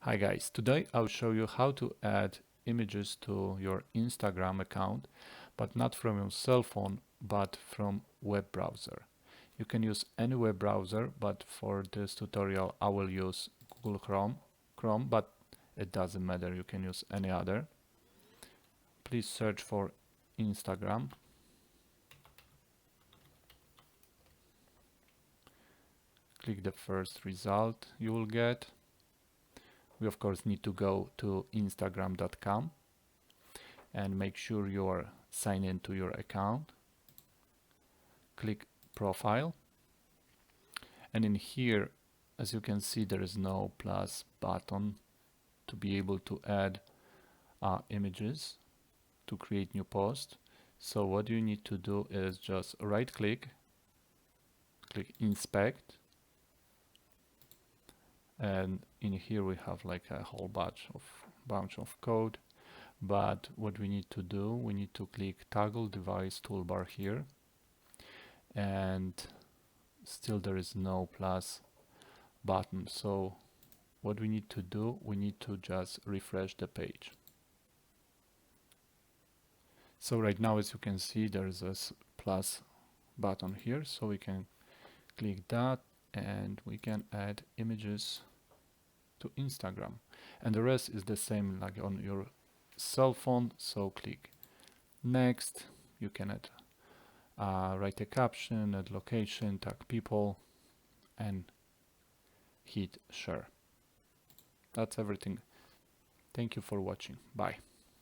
Hi guys, today I'll show you how to add images to your Instagram account, but not from your cell phone, but from web browser. You can use any web browser, but for this tutorial I will use Google Chrome, but it doesn't matter, you can use any other. Please search for Instagram. Click the first result you will get. We of course need to go to instagram.com and make sure you are signed into your account. Click profile, and in here, as you can see, there is no plus button to be able to add images to create new post. So what you need to do is just right click, click inspect, and in here we have like a whole bunch of code. But what we need to do, we need to click toggle device toolbar here, and still there is no plus button. So what we need to do, we need to just refresh the page. So right now, as you can see, there's a plus button here, so we can click that and we can add images to Instagram, and the rest is the same like on your cell phone. So click next. You can add write a caption, add location, tag people, and hit share. That's everything. Thank you for watching. Bye.